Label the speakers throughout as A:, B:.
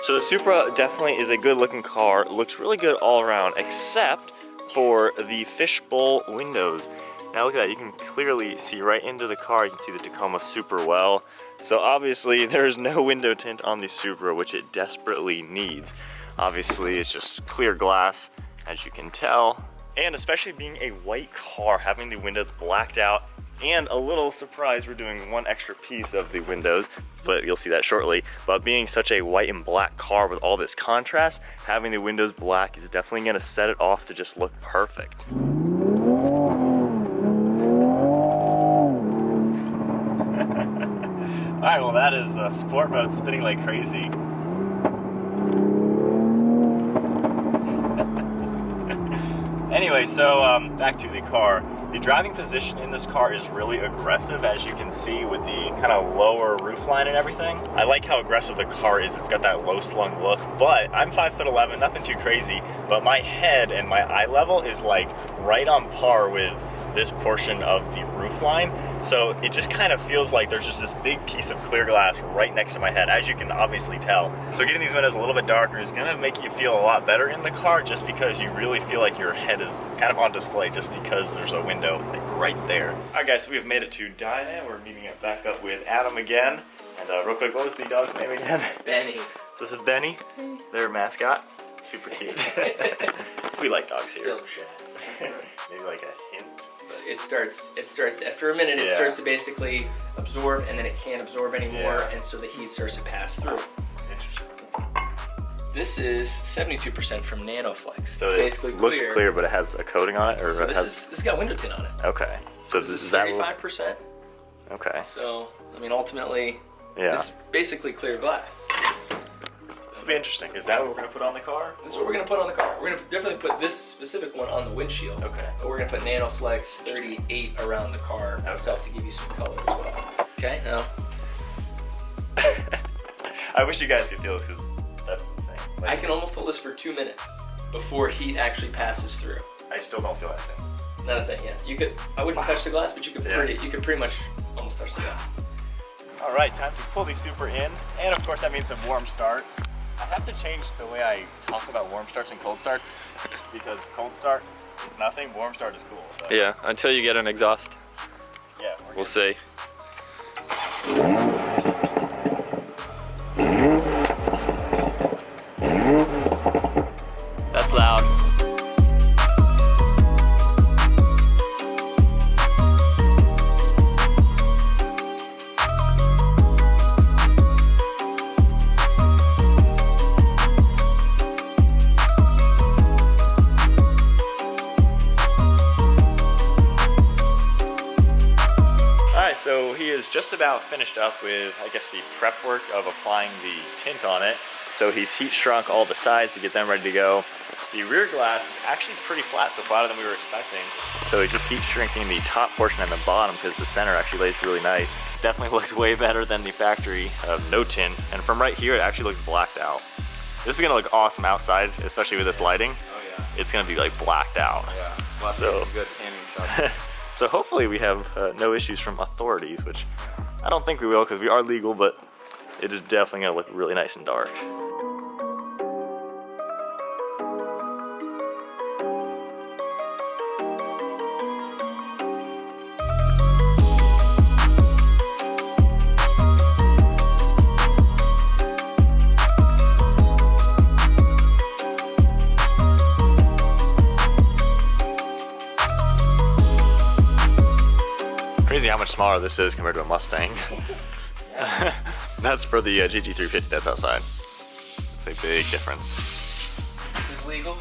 A: So the Supra definitely is a good looking car. It looks really good all around, except for the fishbowl windows. Now look at that, you can clearly see right into the car. You can see the Tacoma super well. So obviously there's no window tint on the Supra, which it desperately needs. Obviously it's just clear glass, as you can tell. And especially being a white car, having the windows blacked out, and a little surprise, we're doing one extra piece of the windows, but you'll see that shortly. But being such a white and black car with all this contrast, having the windows black is definitely gonna set it off to just look perfect. All right, well that is sport mode spinning like crazy. Anyway, so back to the car. The driving position in this car is really aggressive, as you can see with the kind of lower roofline and everything. I like how aggressive the car is. It's got that low slung look, but I'm 5'11", nothing too crazy, but my head and my eye level is like right on par with this portion of the roofline. So it just kind of feels like there's just this big piece of clear glass right next to my head, as you can obviously tell. So getting these windows a little bit darker is gonna make you feel a lot better in the car, just because you really feel like your head is kind of on display just because there's a window like right there. All right guys, so we've made it to Dinah. We're meeting it back up with Adam again. And real quick, what was the dog's name again?
B: Benny.
A: So this is Benny, their mascot. Super cute. We like dogs here.
B: Film shot.
A: Maybe like a hint.
B: It starts after a minute. It starts to basically absorb, and then it can't absorb anymore, and so the heat starts to pass through.
A: Interesting.
B: This is 72% from NanoFlex.
A: So
B: basically
A: it looks clear, but it has a coating on it, or
B: so
A: it has...
B: this has got window tint on it.
A: Okay. So
B: this is 35%.
A: Okay.
B: So I mean, ultimately,
A: yeah,
B: this is basically clear glass.
A: This will be interesting. Is that what we're gonna put on the car?
B: That's what we're gonna put on the car. We're gonna definitely put this specific one on the windshield.
A: Okay.
B: But we're gonna put NanoFlex 38 around the car itself to give you some color as well. Okay. Now.
A: I wish you guys could feel this, because that's the thing. Like,
B: I can almost hold this for 2 minutes before heat actually passes through.
A: I still don't feel anything.
B: Not a thing. Yeah. You could. I wouldn't touch the glass, but you could. You could pretty much almost touch the glass.
A: All right, time to pull the Supra in, and of course that means a warm start. I have to change the way I talk about warm starts and cold starts, because cold start is nothing, warm start is cool. So.
C: Yeah, until you get an exhaust.
A: Yeah,
C: we'll see. That's loud.
A: So he is just about finished up with, I guess, the prep work of applying the tint on it. So he's heat shrunk all the sides to get them ready to go. The rear glass is actually pretty flat, so flatter than we were expecting. So he's just heat shrinking the top portion and the bottom, because the center actually lays really nice. Definitely looks way better than the factory of no tint. And from right here, it actually looks blacked out. This is gonna look awesome outside, especially with this lighting.
B: Oh yeah.
A: It's gonna be like blacked out.
B: Yeah. Well,
A: so
B: good tanning shots.
A: So hopefully we have no issues from authorities, which I don't think we will, because we are legal, but it is definitely gonna look really nice and dark. Crazy how much smaller this is compared to a Mustang. That's for the GT350 that's outside. It's a big difference.
B: This is legal?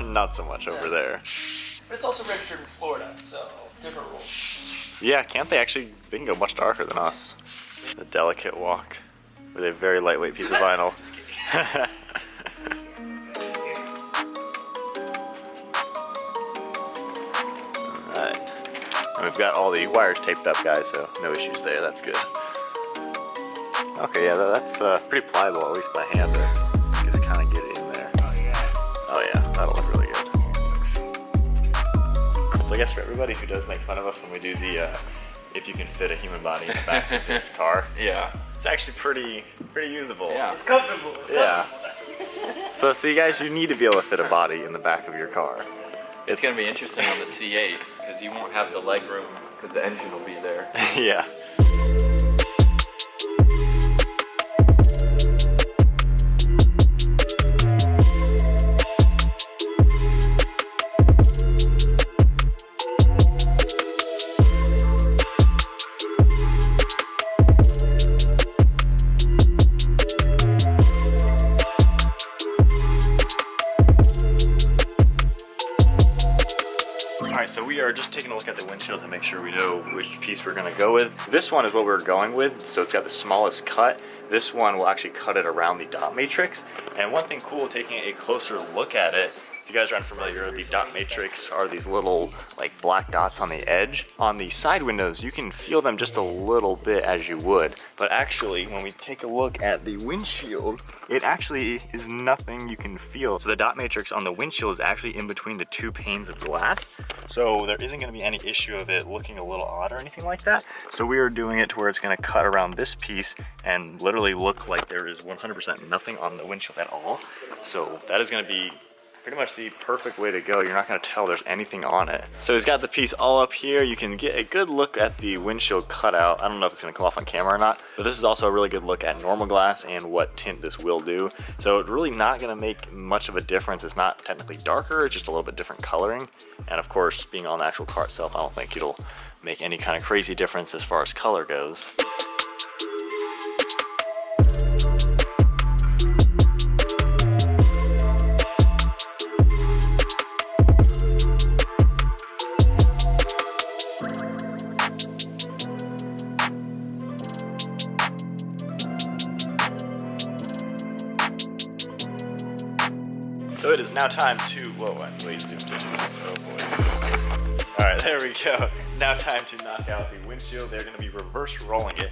A: Not so much over there.
B: But it's also registered in Florida, so different rules.
A: Yeah, can't they actually, they can go much darker than us. A delicate walk with a very lightweight piece of vinyl. Alright. And we've got all the wires taped up, guys, so no issues there, that's good. Okay, yeah, that's pretty pliable, at least by hand there. Just kind of get it in there.
B: Oh yeah.
A: Oh yeah, that'll look really good. So I guess for everybody who does make fun of us when we do the if you can fit a human body in the back of the car.
B: Yeah.
A: It's actually pretty usable.
B: Yeah.
C: It's comfortable.
A: Yeah. So see, guys, you need to be able to fit a body in the back of your car.
D: It's going to be interesting on the C8 because you won't have the leg room because the engine will be there.
A: Yeah. So we are just taking a look at the windshield to make sure we know which piece we're going to go with. This one is what we're going with, so it's got the smallest cut. This one will actually cut it around the dot matrix. And one thing cool, taking a closer look at it, if you guys are unfamiliar, the dot matrix are these little like black dots on the edge. On the side windows, you can feel them just a little bit as you would. But actually, when we take a look at the windshield, it actually is nothing you can feel. So the dot matrix on the windshield is actually in between the two panes of glass. So there isn't gonna be any issue of it looking a little odd or anything like that. So we are doing it to where it's gonna cut around this piece and literally look like there is 100% nothing on the windshield at all. So that is gonna be pretty much the perfect way to go. You're not gonna tell there's anything on it. So he's got the piece all up here. You can get a good look at the windshield cutout. I don't know if it's gonna come off on camera or not, but this is also a really good look at normal glass and what tint this will do. So it's really not gonna make much of a difference. It's not technically darker, it's just a little bit different coloring. And of course, being on the actual car itself, I don't think it'll make any kind of crazy difference as far as color goes. So it is now time to, whoa, I'm way zoomed in. Oh boy. All right, there we go. Now time to knock out the windshield. They're gonna be reverse rolling it.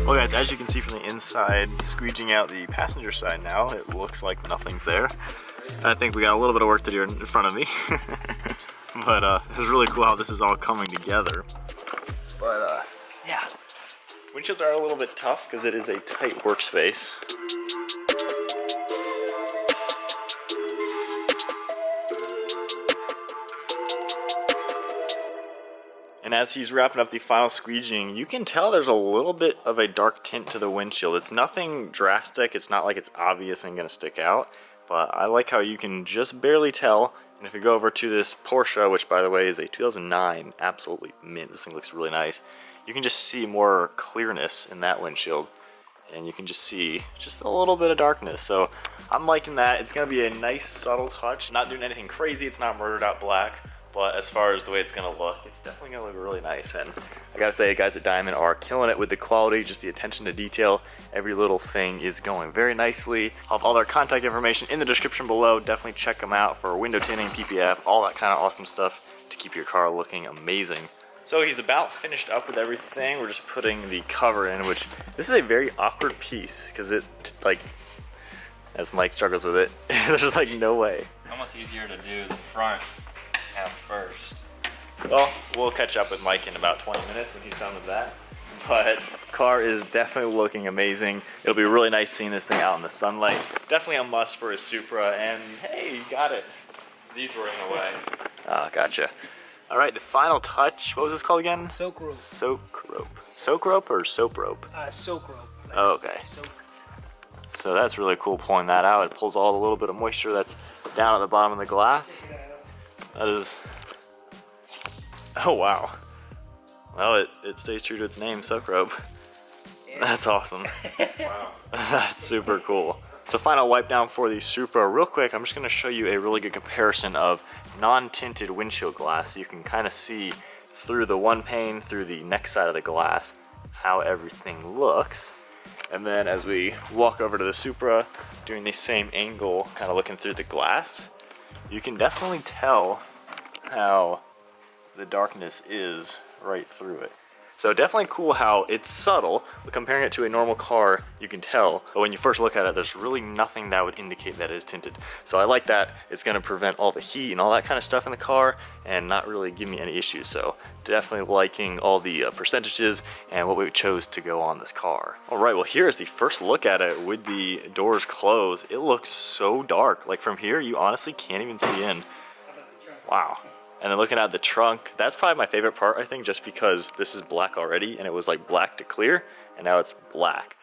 A: Well guys, as you can see from the inside, squeegeeing out the passenger side now, it looks like nothing's there. I think we got a little bit of work to do in front of me. But it's really cool how this is all coming together. But yeah, windshields are a little bit tough because it is a tight workspace. And as he's wrapping up the final squeegeeing, you can tell there's a little bit of a dark tint to the windshield. It's nothing drastic, it's not like it's obvious and gonna stick out, but I like how you can just barely tell. And if you go over to this Porsche, which by the way is a 2009, absolutely mint, this thing looks really nice, you can just see more clearness in that windshield. And you can just see just a little bit of darkness. So I'm liking that. It's gonna be a nice subtle touch. Not doing anything crazy, it's not murdered out black. But as far as the way it's gonna look, it's definitely gonna look really nice. And I gotta say, guys at Diamond are killing it with the quality, just the attention to detail. Every little thing is going very nicely. I'll have all their contact information in the description below. Definitely check them out for window tinting, PPF, all that kind of awesome stuff to keep your car looking amazing. So he's about finished up with everything. We're just putting the cover in, which this is a very awkward piece because it, like, as Mike struggles with it, there's just like no way.
D: Almost easier to do the front half first.
A: Well, we'll catch up with Mike in about 20 minutes when he's done with that. But car is definitely looking amazing. It'll be really nice seeing this thing out in the sunlight. Definitely a must for a Supra, and hey, you got it.
D: These were in the way.
A: Oh, gotcha. All right, the final touch. What was this called again?
C: Soak rope.
A: Soak rope. Soak rope or soap rope?
C: Soak rope. Like
A: Oh, okay.
C: Soak.
A: So that's really cool pulling that out. It pulls all the little bit of moisture that's down at the bottom of the glass. That is, oh wow. Well, it stays true to its name, soak rope. Yeah. That's awesome. Wow. That's super cool. So final wipe down for the Supra. Real quick, I'm just gonna show you a really good comparison of non-tinted windshield glass. You can kind of see through the one pane, through the next side of the glass, how everything looks. And then as we walk over to the Supra, doing the same angle, kind of looking through the glass, you can definitely tell how the darkness is right through it. So definitely cool how it's subtle. Comparing it to a normal car, you can tell, but when you first look at it, there's really nothing that would indicate that it is tinted. So I like that it's gonna prevent all the heat and all that kind of stuff in the car and not really give me any issues. So definitely liking all the percentages and what we chose to go on this car. All right, well here's the first look at it with the doors closed. It looks so dark. Like from here, you honestly can't even see in. Wow. And then looking at the trunk, that's probably my favorite part, I think, just because this is black already and it was like black to clear and now it's black.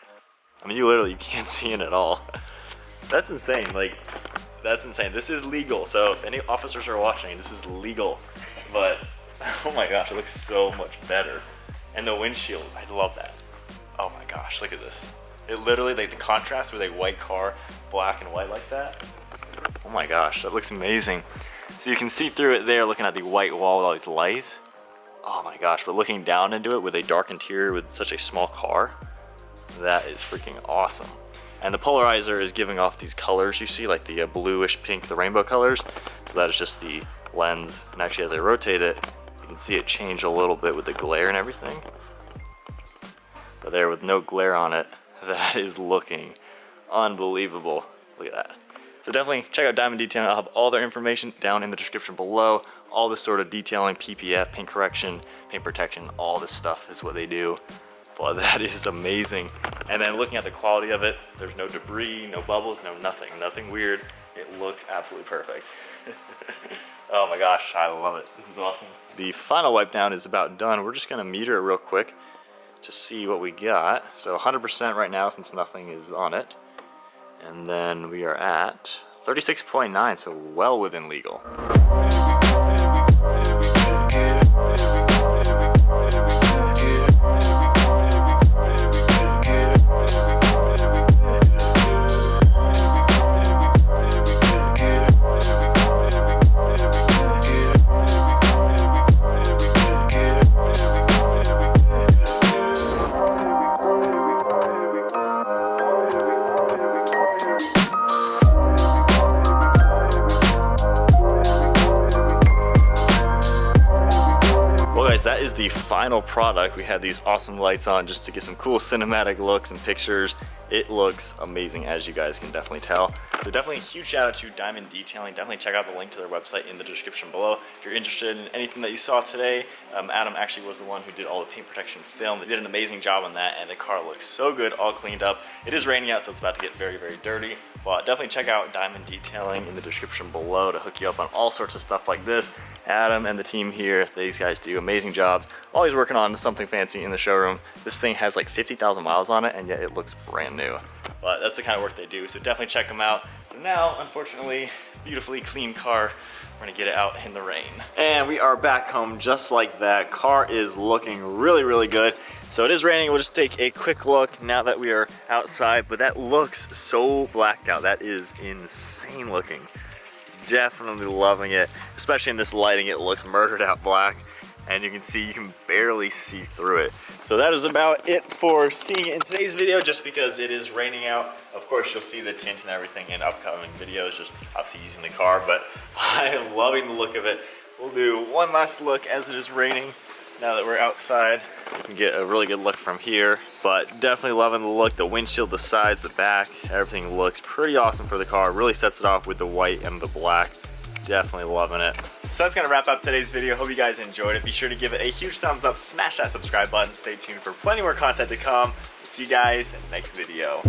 A: I mean, you can't see in at all. That's insane, like, that's insane. This is legal, so if any officers are watching, this is legal. But, oh my gosh, it looks so much better. And the windshield, I love that. Oh my gosh, look at this. It literally, like the contrast with a white car, black and white like that. Oh my gosh, that looks amazing. So you can see through it there looking at the white wall with all these lights. Oh my gosh, but looking down into it with a dark interior with such a small car, that is freaking awesome. And the polarizer is giving off these colors you see, like the bluish pink, the rainbow colors. So that is just the lens. And actually as I rotate it, you can see it change a little bit with the glare and everything. But there with no glare on it, that is looking unbelievable. Look at that. So definitely check out Diamond Detailing. I'll have all their information down in the description below. All this sort of detailing, PPF, paint correction, paint protection, all this stuff is what they do. But that is amazing. And then looking at the quality of it, there's no debris, no bubbles, no nothing. Nothing weird. It looks absolutely perfect. Oh my gosh, I love it. This is awesome. The final wipe down is about done. We're just gonna meter it real quick to see what we got. So 100% right now since nothing is on it. And then we are at 36.9, so well within legal. That is the final product. We had these awesome lights on just to get some cool cinematic looks and pictures. It looks amazing, as you guys can definitely tell. So definitely a huge shout out to Diamond Detailing. Definitely check out the link to their website in the description below. If you're interested in anything that you saw today, Adam actually was the one who did all the paint protection film. They did an amazing job on that, and the car looks so good, all cleaned up. It is raining out, so it's about to get very, very dirty. But definitely check out Diamond Detailing in the description below to hook you up on all sorts of stuff like this. Adam and the team here, these guys do amazing jobs. Always working on something fancy in the showroom. This thing has like 50,000 miles on it, and yet it looks brand new. But that's the kind of work they do, so definitely check them out. So now, unfortunately, beautifully clean car. We're gonna get it out in the rain. And we are back home just like that. Car is looking really, really good. So it is raining. We'll just take a quick look now that we are outside, but that looks so blacked out. That is insane looking. Definitely loving it, especially in this lighting. It looks murdered out black, and you can see, you can barely see through it. So that is about it for seeing it in today's video, just because it is raining out. Of course, you'll see the tint and everything in upcoming videos, just obviously using the car, but I am loving the look of it. We'll do one last look as it is raining. Now that we're outside, we can get a really good look from here, but definitely loving the look, the windshield, the sides, the back, everything looks pretty awesome for the car. Really sets it off with the white and the black. Definitely loving it. So that's gonna wrap up today's video. Hope you guys enjoyed it. Be sure to give it a huge thumbs up, smash that subscribe button, stay tuned for plenty more content to come. See you guys in the next video.